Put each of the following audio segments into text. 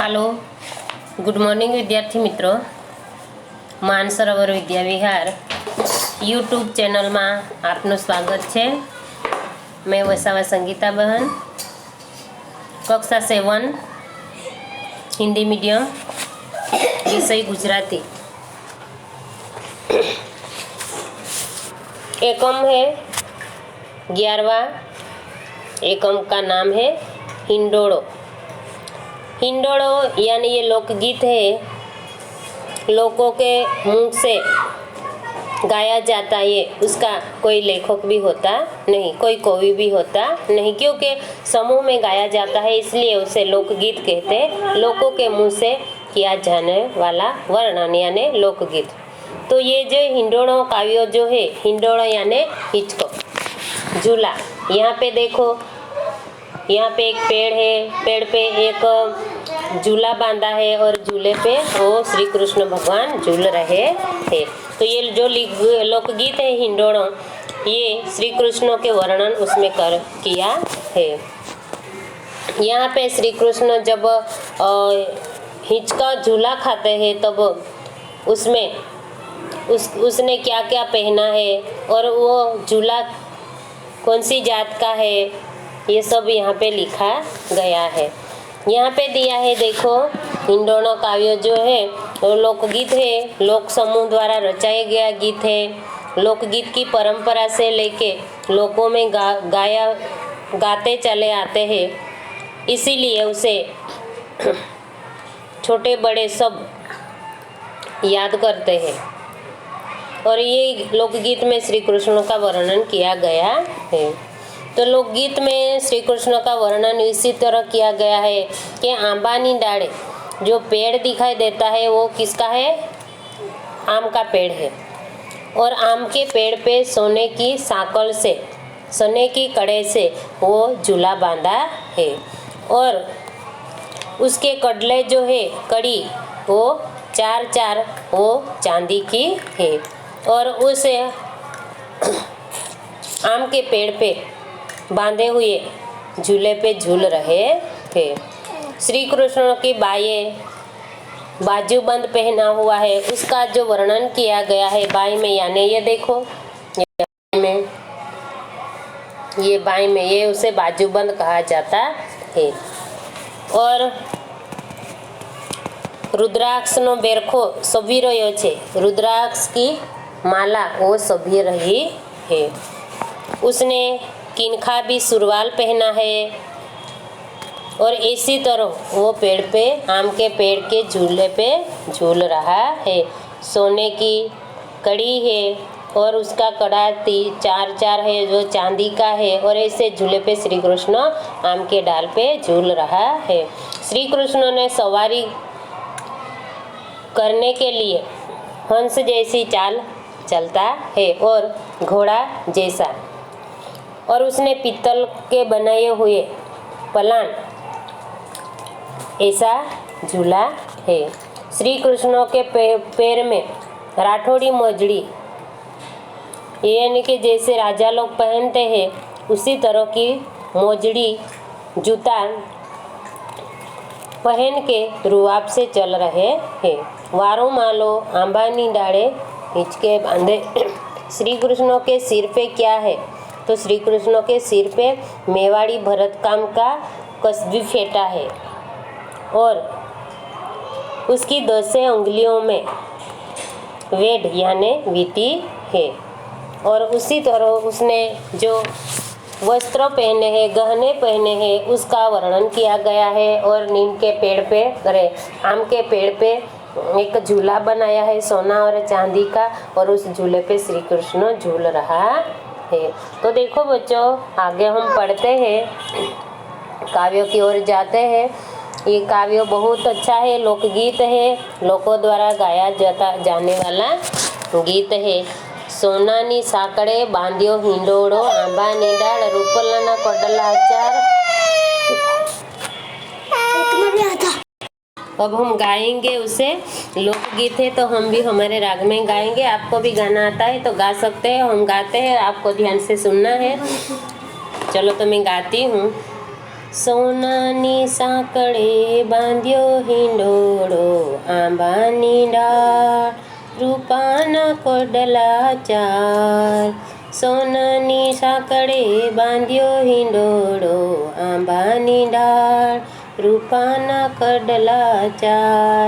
હાલો, good morning વિદ્યાર્થી મિત્રો. Mansarovar Vidya Vihar YouTube ચેનલમાં આપનું સ્વાગત છે. मैं वसावा संगीता बहन, कक्षा 7 हिंदी मीडियम, विषय गुजराती. एकम है 11वां. एकम का नाम है हिंडोळो. हिंडोळो यानी ये लोकगीत है, लोगों के मुंह से गाया जाता है. उसका कोई लेखक भी होता नहीं, कोई कवि भी होता नहीं, क्योंकि समूह में गाया जाता है, इसलिए उसे लोकगीत कहते हैं. लोगों के मुंह से किया जाने वाला वर्णन यानी लोकगीत. तो ये जो हिंडोळो काव्य जो है, हिंडोळो यानी हिचको, झूला. यहाँ पे देखो, यहाँ पे एक पेड़ है, पेड़ पे एक झूला बांधा है और झूले पे वो श्री कृष्ण भगवान झूल रहे हैं. तो ये जो लोकगीत है हिंडोळो, ये श्री कृष्ण के वर्णन उसमें किया है. यहाँ पे श्री कृष्ण जब हिचका झूला खाते हैं तब उसमें उसने क्या क्या पहना है और वो झूला कौन सी जात का है, ये सब यहाँ पे लिखा गया है. यहाँ पे दिया है, देखो, हिंडोळो काव्य जो है वो लोकगीत है, लोक समूह द्वारा रचाया गया गीत है. लोकगीत की परंपरा से लेके लोकों में गाते चले आते हैं, इसीलिए उसे छोटे बड़े सब याद करते हैं. और ये लोकगीत में श्री कृष्ण का वर्णन किया गया है. तो लोकगीत में श्री कृष्ण का वर्णन इसी तरह किया गया है कि आंबानी डाले, जो पेड़ दिखाई देता है वो किसका है? आम का पेड़ है. और आम के पेड़ पे सोने की साकल से, सोने की कड़े से वो झूला बांधा है. और उसके कड़ले जो है, कड़ी, वो चार वो चांदी की है. और उस आम के पेड़ पे बांधे हुए झूले पे झूल रहे थे. श्री कृष्ण की बाएं बाजूबंद पहना हुआ है, उसका जो वर्णन किया गया है बाएं में, यानी ये देखो, ये बाएं में ये उसे बाजूबंद कहा जाता है. और रुद्राक्ष नो बेरखो सभी रह्यो छे, रुद्राक्ष की माला वो सभी रही है. उसने किनखा भी सुरवाल पहना है. और इसी तरह वो पेड़ पे, आम के पेड़ के झूले पे झूल रहा है. सोने की कड़ी है और उसका कड़ा चार है जो चांदी का है. और ऐसे झूले पे श्री कृष्ण आम के डाल पे झूल रहा है. श्री कृष्ण ने सवारी करने के लिए हंस जैसी चाल चलता है और घोड़ा जैसा. और उसने पीतल के बनाए हुए पलान ऐसा झूला है. श्री कृष्ण के पैर में राठौड़ी मोजड़ी, यानी कि जैसे राजा लोग पहनते हैं उसी तरह की मोजड़ी जूता पहन के रुआब से चल रहे हैं. वारो मालो आंबानी डाले हिचके बांधे. श्री कृष्ण के सिर पे क्या है? तो श्री कृष्ण के सिर पे मेवाड़ी भरत काम का कसबी फेंटा है और उसकी 10 उंगलियों में वेड यानी वीटी है. और उसी तरह उसने जो वस्त्र पहने हैं, गहने पहने हैं, उसका वर्णन किया गया है. और नीम के पेड़ पे, आम के पेड़ पे एक झूला बनाया है सोना और चांदी का, और उस झूले पे श्री कृष्ण झूल रहा है. तो देखो बच्चों, आगे हम पढ़ते हैं, काव्यों की ओर जाते हैं. ये काव्य बहुत अच्छा है, लोकगीत है, लोगों द्वारा गाया जाने वाला गीत है. सोनानी साकड़े बांध्यो हिंडोळो, आंबानी डाळ रूपलाना कोडला अचार. अब हम गाएंगे उसे. लोकगीत है तो हम भी हमारे राग में गाएंगे. आपको भी गाना आता है तो गा सकते हैं, हम गाते हैं, आपको ध्यान से सुनना है. चलो तो मैं गाती हूँ. સોનાની સાંકળે બાંધ્યો હિંડોળો, આંબાની ડાળ રૂપાના કોડલા ચાર. સોનાની સાંકળે બાંધ્યો હિંડોળો, આંબાની ડાળ રૂપાના કડલા ચાર.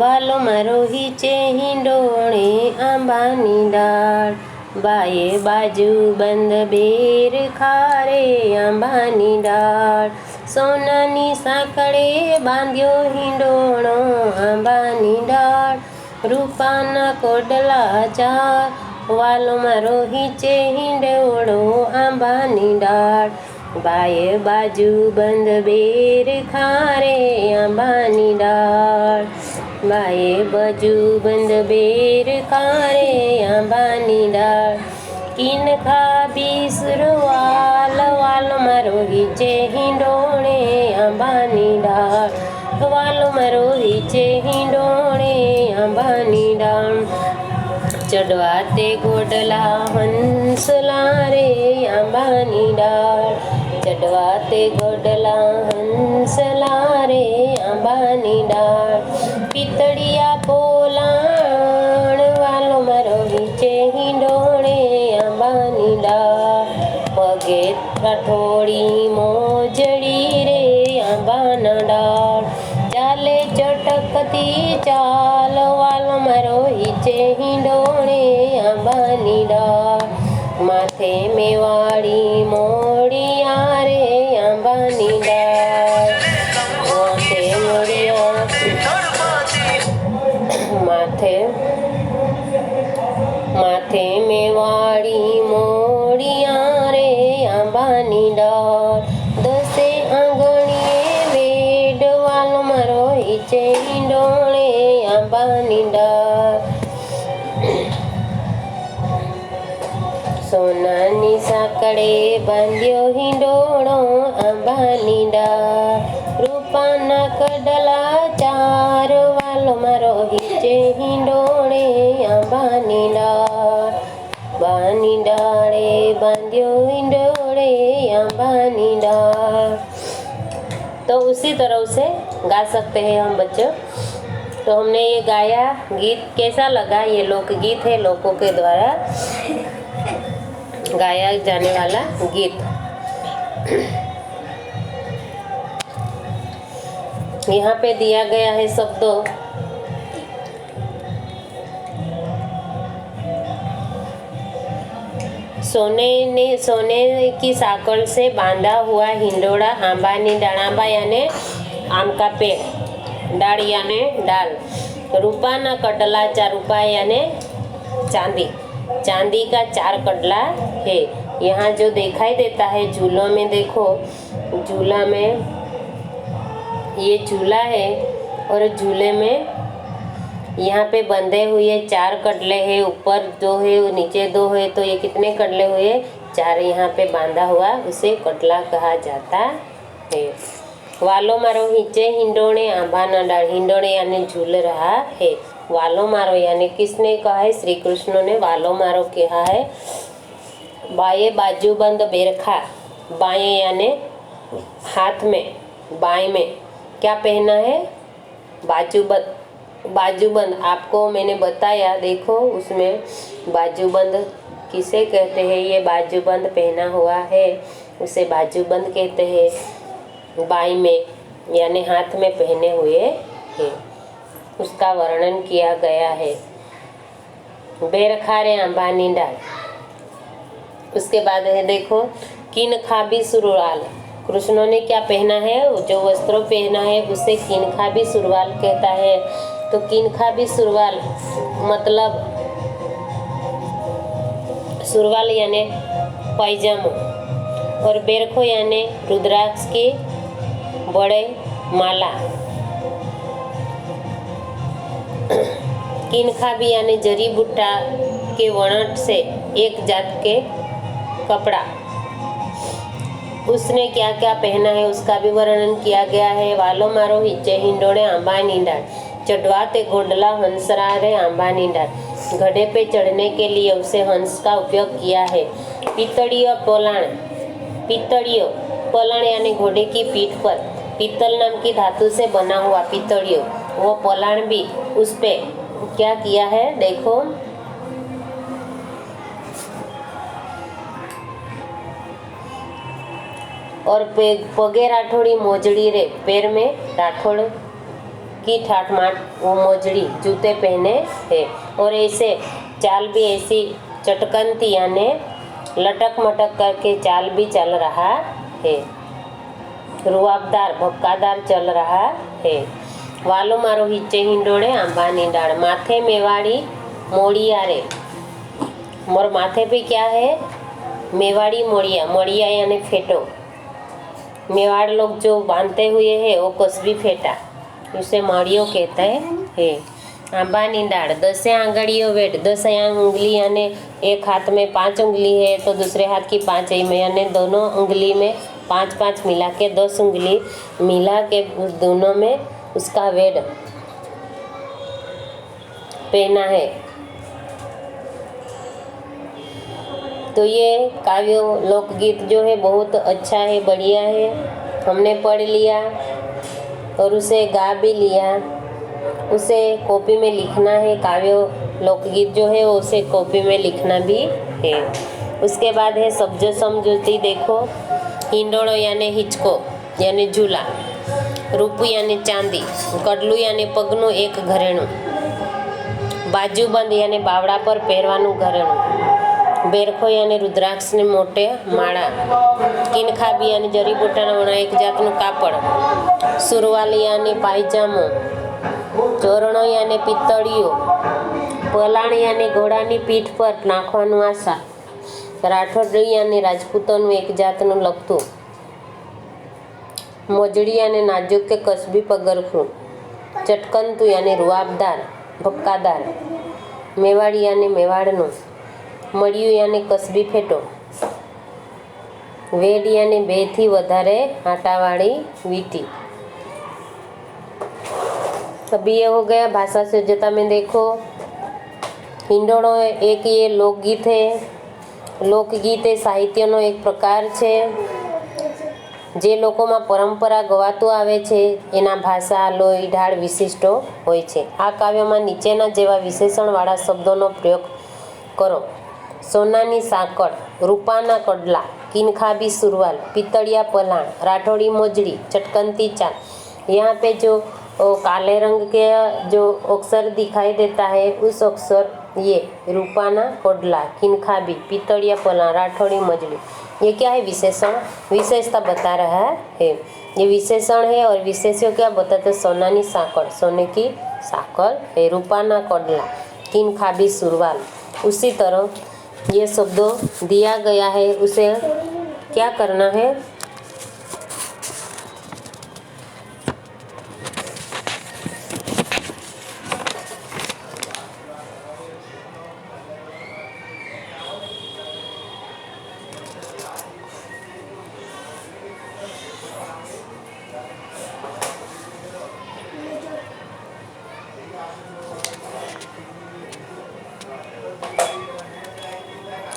વાલો મારો હિચે હિંડોળે આંબાની ડાળ, બાએ બાજુ બંધ બેર ખારે આંબાની ડાળ. સોનાની સાંકળે બાંધ્યો હિંડોળો, આંબાની ડાળ રૂપાના કોડલા ચાર. વાલો મારો હિચે હિંડોળો આંબાની ડાળ, બાએ બાજુ બંધ બેર ખારે આંબાની ડાળ. બાએ બાજુ બંધ બેર ખારે આંબાની ડાળ. કિનખા બીસરવાલ, વાલો મારો હિચે હિંડોળે આંબાની ડાળ. વાલો મારો હિચે હિંડોળે આંબાની ડાળ. ચડવા તે ગોડલા હંસલા રે આંબાની ડાળ. ચડવા તે ગોડલા હંસલા રે આંબાની ડાળ. પિતળિયા પોલાણ, વાલો મારો હિચે હિંડોળે આંબાની ડાળ. પગે કાઠોળી મોજડી રે આંબાના ડાળ. ચાલે ચટકતી ચાલ, વાલો મારો હિચે હિંડોળે આંબાની ડાળ. માથે મેવાડી મોડિયા રે આંબાની ડાળ. માથે મોડિયા માથે મેવાડી મોડિયા રે આંબાની ડાળ. દસે આંગણીએ વેડ, વાલો મારો હિચે હિંડોળે આંબાની ડાળ. સોનાની સાંકળે બાંધ્યો હિંડોળો આંબાની ડાળ. રૂપાના કડલા ચાર, વાલો મારો હિચે હિંડોળે આંબાની ડાળ. બાની डाले बांध्यो हिंडोले अंबानी डाल। तो उसी तरह से गा सकते हैं हम बच्चों। तो हमने ये गाया, गीत कैसा लगा? ये लोकगीत है, लोगों के द्वारा गाया जाने वाला गीत। यहाँ पे दिया गया है शब्दों सोने की साकड़ से बांधा हुआ हिंडोड़ा आंबानी डाल। आंबा यानी आम का पेड़, डाल यानी डाल। रूपा ना कटला चार, रूपा यानी चांदी, चांदी का चार कटला है। यहाँ जो दिखाई देता है झूलों में, देखो झूला में ये झूला है और झूले में यहाँ पे बंधे हुए चार कटले हैं, ऊपर दो है नीचे दो है, तो ये कितने कटले हुए? चार यहाँ पे बांधा हुआ, उसे कटला कहा जाता है। वालो मारो हिंचे हिंडोणे आंबा न डाल। हिंडोणे यानी झूल रहा है। वालो मारो यानी किसने कहा है? श्री कृष्ण ने वालो मारो कहा है। बाएं बाजू बंद बेरखा, बाएं यानी हाथ में, बाएं में क्या पहना है? बाजूबंद। बाजूबंद आपको मैंने बताया, देखो उसमें बाजूबंद किसे कहते हैं? ये बाजूबंद पहना हुआ है उसे बाजूबंद कहते हैं। बाई में यानी हाथ में पहने हुए है, उसका वर्णन किया गया है। बेरखारे अंबानी डाल। उसके बाद है देखो किन खाबी सुरवाल। कृष्णों ने क्या पहना है? जो वस्त्रों पहना है उसे किनखाबी सुरवाल कहता है। तो किनखाबी सुरवाल मतलब सुरवाल यानी पैजामा, और बेरखो यानी रुद्राक्ष की बड़े माला। किनखाबी यानी जड़ी बूटा के वणट से एक जात के कपड़ा। उसने क्या क्या पहना है उसका भी वर्णन किया गया है। वालो मारो हिचे हिंडोड़े आंबानी डाल। चढ़वाते घोड़ला हंसरा रे आंबानी डाल। गधे पे चढ़ने के लिए उसे हंस का उपयोग किया है। पितड़ियों पोलाण, पितड़ियों पलण यानी घोड़े की पीठ पर पीतल नाम की धातु से बना हुआ पितड़ियों, वो पलाण भी उस पे क्या किया है देखो। और पगे राठौड़ी मोजड़ी रे, पैर में राठौड़ की ठाठ माठ वो मोजड़ी जूते पहने है। और ऐसे चाल भी ऐसी चटकनती यानी लटक मटक करके चाल भी चल रहा है, रुआबदार भपकादार चल रहा है। वालो मारो हिच्चे हिंडोड़े आंबानी डाड़, माथे मेवाड़ी मोड़िया रे, मोर माथे पे क्या है मेवाड़ी मोड़िया, मोड़िया यानी फेटो, मेवाड़ लोग जो बांधते हुए है वो कस्बी फेटा, उसे मड़ियो कहते हैं। आंबानी डाड़, 10 आंगड़ियों वेट, 10 उंगली यानी एक हाथ में 5 उंगली है तो दूसरे हाथ की 5 में यानी दोनों उंगली में 5-5 मिला के 10 उंगली मिला के उस दोनों में उसका वेट पहना है। तो ये काव्य लोकगीत जो है बहुत अच्छा है, बढ़िया है, हमने पढ़ लिया और उसे गा भी लिया। उसे कॉपी में लिखना है, काव्य लोकगीत जो है उसे कॉपी में लिखना भी है। उसके बाद है शब्द समझौती। देखो, हिंडोड़ो यानी हिचको यानी झूला, रूपू यानी चांदी, कड़लू यानी पगनु एक घरेणु, बाजूबंद यानी बावड़ा पर पहरवानु घरेणु, बेरखो यानी रुद्राक्ष ने मोटे माळा, किनखाबी यानी जरीबूटाना वणा एक जातनु कापड़, सुरवाली यानी पायजामो, चोरणो यानी पित्तळियो, पलाण यानी घोड़ानी पीठ पर नाखवानुं आशा, राठौड़ी यानी राजपूतोनुं एक जातनुं लखतुं, मोजड़ी यानी नाजुक के कसबी पगरखुं, चटकनतु यानी रुआबदार भपकादार, मेवाड़ी यानी मेवाड़नुं, मड़िયું यानी कसबी फेटो, वेड यानी 2 થી વધારે आटावाड़ी वीटी। अभी ये हो गया भाषा सज्जता में। देखो, हिंडोळो एक ये लोकगीत है, लोकगीत ए साहित्यनो एक प्रकार छे जे लोकोमां परंपरा गवातुं आवे छे, एना भाषा लोय ढाळ विशिष्टो होय छे। आ काव्यमां नीचेना जेवा विशेषणवाळा शब्दोनो प्रयोग करो। सोनानी साकड़, रूपाना कड़ला, किनखाबी सुरवाल, पितड़िया पलाण, राठौड़ी मोजड़ी, चटकनती चाल। यहाँ पे जो काले रंग के जो अक्षर दिखाई देता है उस अक्षर ये रूपाना कड़ला, किनखाबी, पितड़िया पलाण, राठौड़ी मोजड़ी, ये क्या है विशेषण, विशेषता बता रहा है। ये विशेषण है और विशेष्य क्या बताते, सोनानी साकड़, सोने की साकड़ है, रूपाना कड़ला, किनखाबी सुरवाल। उसी तरह ये शब्दों दिया गया है, उसे क्या करना है,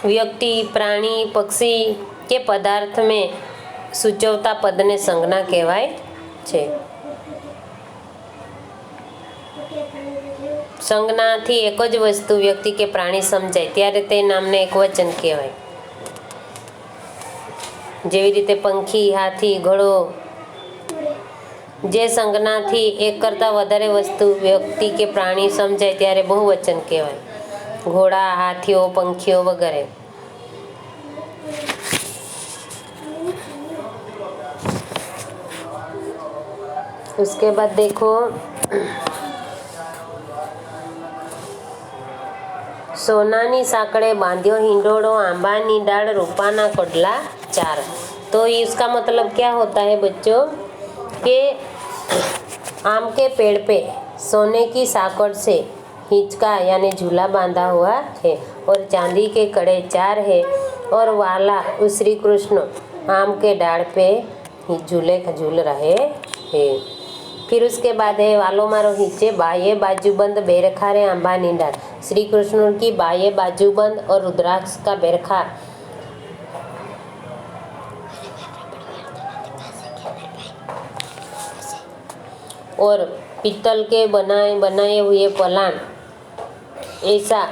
व्यक्ति, प्राणी, पक्षी के पदार्थ में सूचवता पद ने संज्ञा कहेवाय छे। संज्ञा थी एक ज वस्तु व्यक्ति के प्राणी समझाय त्यारे ते नामने एकवचन कहेवाय। जेवी रीते पंखी, हाथी, घोड़ो, जे संज्ञा थी एक करता वधारे वस्तु व्यक्ति के प्राणी समझाय त्यारे बहुवचन कहेवाय। घोड़ा, हाथियों, पंखियों वगैरह। उसके बाद देखो, सोनानी साकड़े बांध्यो हिंडोळो, आंबानी डाळ, रूपाना कड़ला 4। तो इसका मतलब क्या होता है बच्चों कि आम के पेड़ पे सोने की साकड़ से हिंचका यानी झूला बांधा हुआ है और चांदी के कड़े 4 है और वाला उस श्री कृष्ण आम के डाल पे झूले झूल रहे हैं। फिर उसके बाद है वालो मारो हिंचे बाह्य बाजूबंद बेरखारे आंबानी डाल। श्री कृष्ण की बाह्य बाजूबंद और रुद्राक्ष का बेरखा और पीतल के बनाए हुए पलाण ऐसा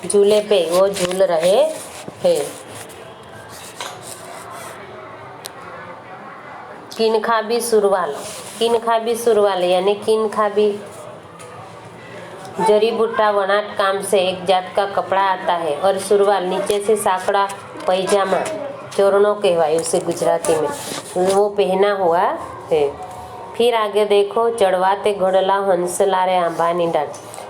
झूले पे वो झूल रहे हैं। किनखाबी सुरवाल, किनखाबी सुरवाल यानी किनखाबी जड़ी बूटा वनाट काम से एक जात का कपड़ा आता है और सुरवाल नीचे से साकड़ा पैजामा चोरनो कहवाए उसे गुजराती में, वो पहना हुआ है। फिर आगे देखो, चढ़वाते घोड़ला हंसला रे आंबानी डाळ।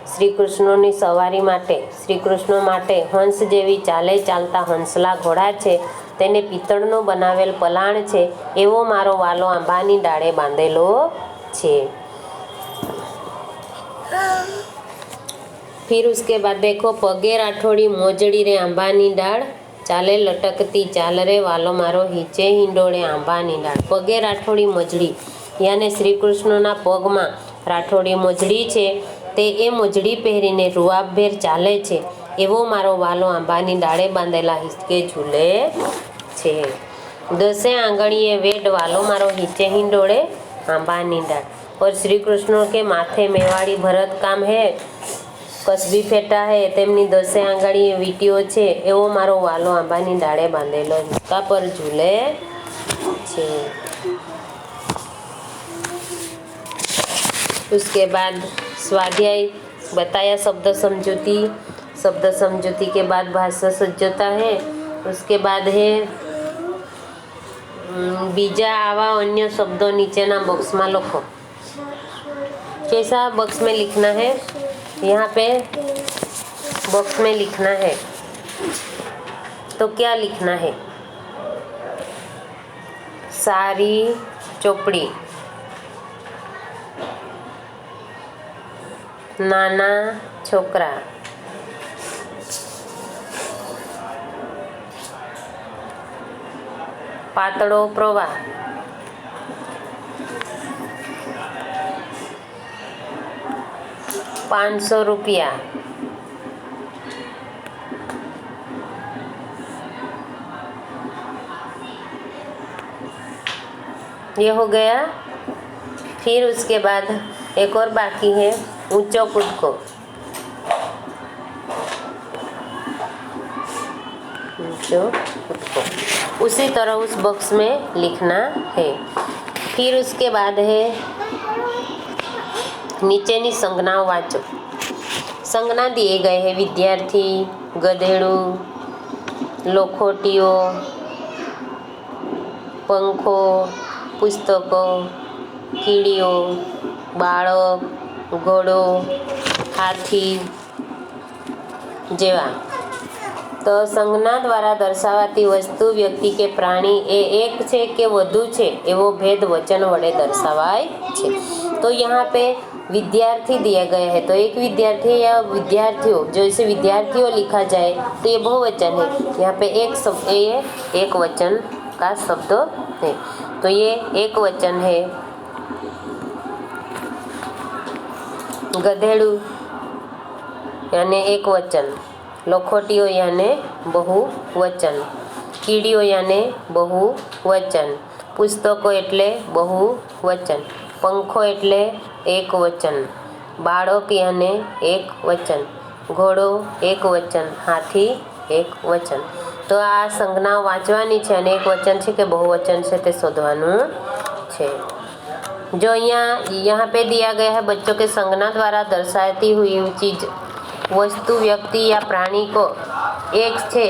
श्री कृष्णोनी सवारी माटे, श्री कृष्ण माटे हंस जेवी चाले चालता हंसला घोड़ा छे, तेने पित्तळनो बनावेल पलाण छे, एवो मारो वालो आंबानी डाळे बांधेलो छे। फिर उसके बाद देखो, पगे राठोड़ी मोजड़ी रे आंबानी डाळ, चाले लटकती चाल रे वालो मारो हीचे हिंडोळे आंबानी डाळ। पगे राठोड़ी मोजड़ी याने श्री कृष्णना पगमां राठोड़ी मोजड़ी छे, ते ए मोजड़ी पहेरीने रुआबभेर चाले छे, एवो मारो वालो आंबानी डाळे बांधेला हिसके झूले छे। 10 आंगणीए वेड वालो मारो हीचे हिंडोळे आंबानी डाळ। और श्री कृष्ण के माथे मेवाड़ी भरत काम है, कसबी फेटा है, तेमनी 10 आंगणीए वीटीओ छे, एवो मारो वालो आंबानी डाळे बांधेलो हिसका पर झूले छे। उसके बाद स्वाध्याय बताया शब्द समझौती, शब्द समझौती के बाद भाषा सज्जता है। उसके बाद है बीजा आवा अन्य शब्दों नीचेना बॉक्स में लिखो। कैसा बॉक्स में लिखना है, यहाँ पे बॉक्स में लिखना है, तो क्या लिखना है? सारी चोपड़ी, नाना छोकरा, पातळो प्रवाह, 500 रुपया, ये हो गया। फिर उसके बाद एक और बाकी है, ऊंचो कूदको, ऊंचो कूदको, उसी तरह उस बॉक्स में लिखना है। फिर उसके बाद है नीचेनी संज्ञाओं वाँचो। संज्ञा दिए गए हैं विद्यार्थी, गधेड़ू, लोखोटियो, पंखो, पुस्तकों, कीड़ियों, बाळक, घोड़ो, हाथी जेवा। तो संज्ञा द्वारा दर्शावाती वस्तु, व्यक्ति के प्राणी ए एक छे के वधु छे एवो भेद वचन वडे दर्शावाय छे। तो यहाँ पे विद्यार्थी दिए गए हैं, तो एक विद्यार्थी या विद्यार्थियों, जैसे विद्यार्थियों लिखा जाए तो ये बहुवचन है। यहाँ पे एक शब्द, ये एक वचन का शब्द है, तो ये एक वचन है। गधेड़ू यानी एक वचन, लोखोटियो यानी बहुवचन, कीड़ियो यानी बहुवचन, पुस्तको एटले बहुवचन, पंखो एटले एक वचन, बाळक यानी एक वचन, घोड़ो एक वचन, हाथी एक वचन। तो आ संज्ञा वाँचवानी छे अने एक वचन छे के बहुवचन छे ते शोधवानुं छे। जो यहाँ पे दिया गया है, बच्चों के संज्ञा द्वारा दर्शाती हुई चीज, वस्तु, व्यक्ति या प्राणी को एक से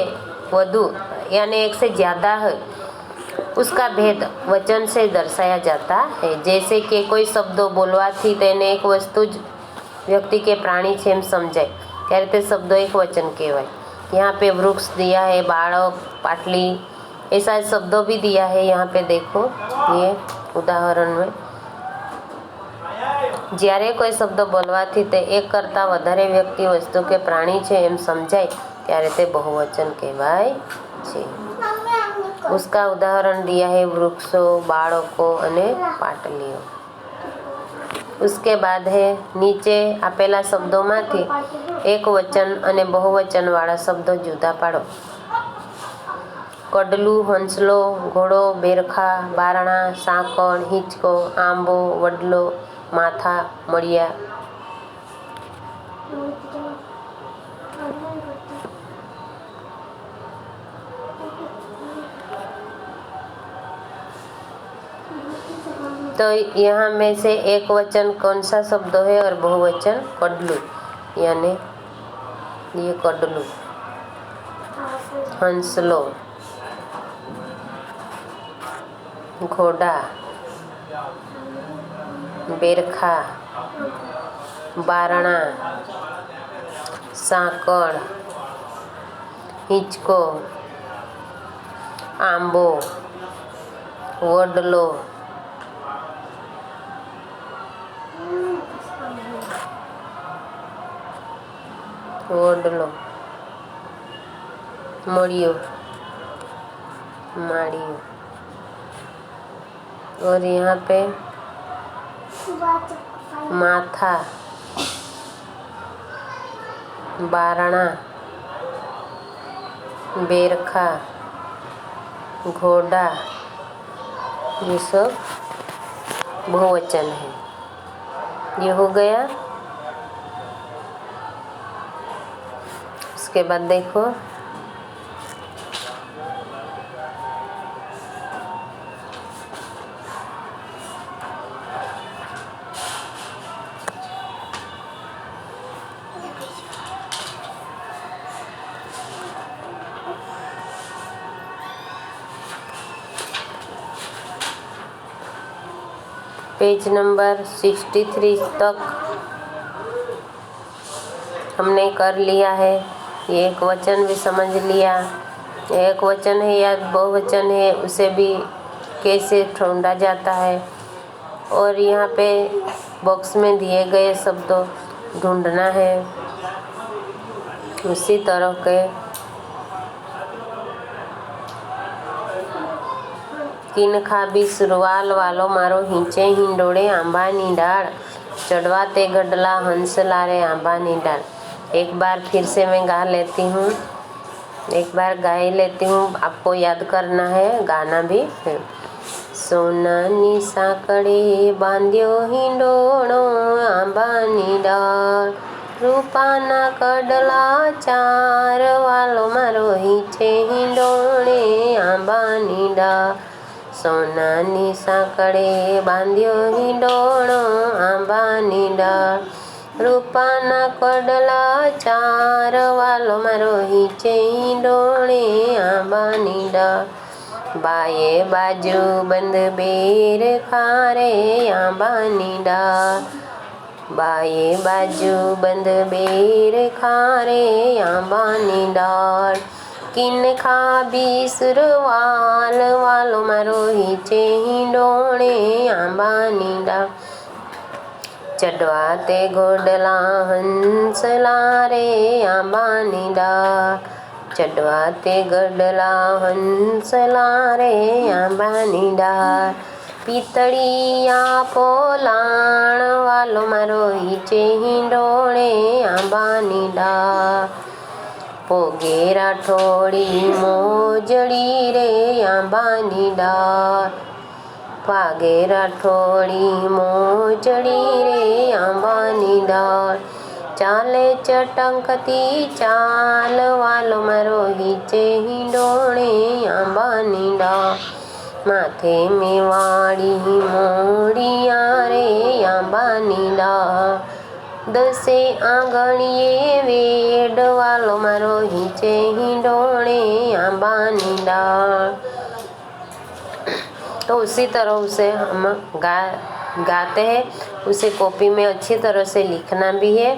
वधु यानी एक से ज़्यादा है, उसका भेद वचन से दर्शाया जाता है। जैसे कि कोई शब्दों बोलवाथी तेने एक वस्तु, व्यक्ति के प्राणी छे एम समझाय, त्यारे ते शब्दों एक वचन कहवाय। यहाँ पे वृक्ष दिया है, बाळक, पाटली, ऐसा शब्दों भी दिया है। यहाँ पे देखो ये उदाहरण में, જ્યારે કોઈ શબ્દ બોલવાથી તે એક કરતાં વધારે વ્યક્તિ, વસ્તુ કે પ્રાણી છે એમ સમજાય ત્યારે તે બહુવચન કહેવાય છે। उसका उदाहरण दिया है वृक्षों, बाळको अने पाटलीओ। उसके बाद है नीचे आपेला शब्दोमांथी एक वचन अने बहुवचन वाळा शब्दों जुदा पाडो। कડલું, હંસલો, ઘોડો, બેરખા, બારણા, સાંકળ, હિંચકો, આંબો, વડલો, माथा मड़िया। तो यहाँ में से एक वचन कौन सा शब्द है और बहुवचन कडलू, यानी ये कडलू। हंसलो, घोड़ा, बेरखा, बारणा, सांकड़, हिंचको, आंबो, वडलो, मड़ियो, माड़ियो। और यहाँ पे माथा, बारणा, बेरखा, घोड़ा, ये सब बहुवचन है। ये हो गया। उसके बाद देखो पेज नंबर 63 तक हमने कर लिया है। ये एक वचन भी समझ लिया, एक वचन है या बहुवचन है उसे भी कैसे ढूंढा जाता है, और यहाँ पे बॉक्स में दिए गए शब्दों ढूंढना है। उसी तरह के किन खाबी सुरवाल वालो मारो हिंचे हिंडोड़े आंबानी डाल, चढ़वा ते गडला हंस लारे आंबानी डाल। एक बार फिर से मैं गा लेती हूँ, एक बार गा ही लेती हूँ, आपको याद करना है, गाना भी है। सोनानी साकड़े बांध्यो हिंडोड़ो आंबानी डाल, रूपाना कडला चार वालो मारो हिंचे हिंडोड़े आंबानी डाल। सोनानी साकड़े बांध्यो हिंडोड़ो आंबानी डाल, रूपाना कडला चार वालो मारो हिंचे हिंडोड़े आंबानी डाल। बाये बाजू बंद बेर खारे आंबानी डाल, बाये बाजू बंद बेर खारे आंबानी डाल। किन खाबी सुरवाल वालो मारो हिंचे हिंडोड़े आंबानी डाल, चढ़वा ते घोड़ला हंस लारे आंबानी डाल, चढ़वा ते गडला हंस लारे आंबानी डाल। पीतड़िया पोलाण वालो मारो हिंचे हिंडोड़े आंबानी डाल, पोगे राठोड़ी मोजड़ी रे आंबानी डाल, पागे राठोड़ी मोजड़ी रे आंबानी डाल। चाले चटंकती चाल वालो मारो हिंचे हिंडोड़े आंबानी डाल, माथे में वाड़ी मोड़िया रे आंबानी डाल। दसे आंगणिये वेड वालो मारो हिंचे हिंडोड़े आंबानी डाल। तो उसी तरह उसे हम गाते हैं, उसे कॉपी में अच्छी तरह से लिखना भी है।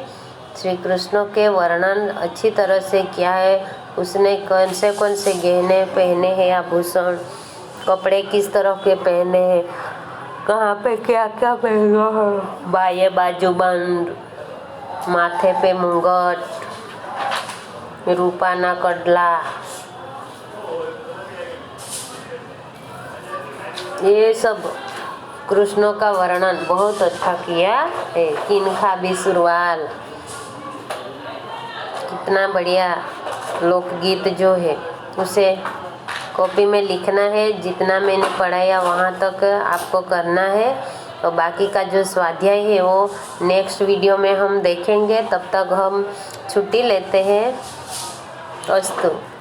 श्री कृष्ण के वर्णन अच्छी तरह से क्या है, उसने कौन से गहने पहने हैं, आभूषण कपड़े किस तरह के पहने हैं, कहाँ पे क्या क्या पहना है, बाये बाजूबंद, माथे पे मुंगट, रूपाना कडला, ये सब कृष्ण का वर्णन बहुत अच्छा किया है। किन खाबी सुरवाल, कितना बढ़िया लोकगीत जो है उसे कॉपी में लिखना है। जितना मैंने पढ़ाया वहाँ तक आपको करना है। तो बाकी का जो स्वाध्याय है वो नेक्स्ट वीडियो में हम देखेंगे। तब तक हम छुट्टी लेते हैं। अस्तु।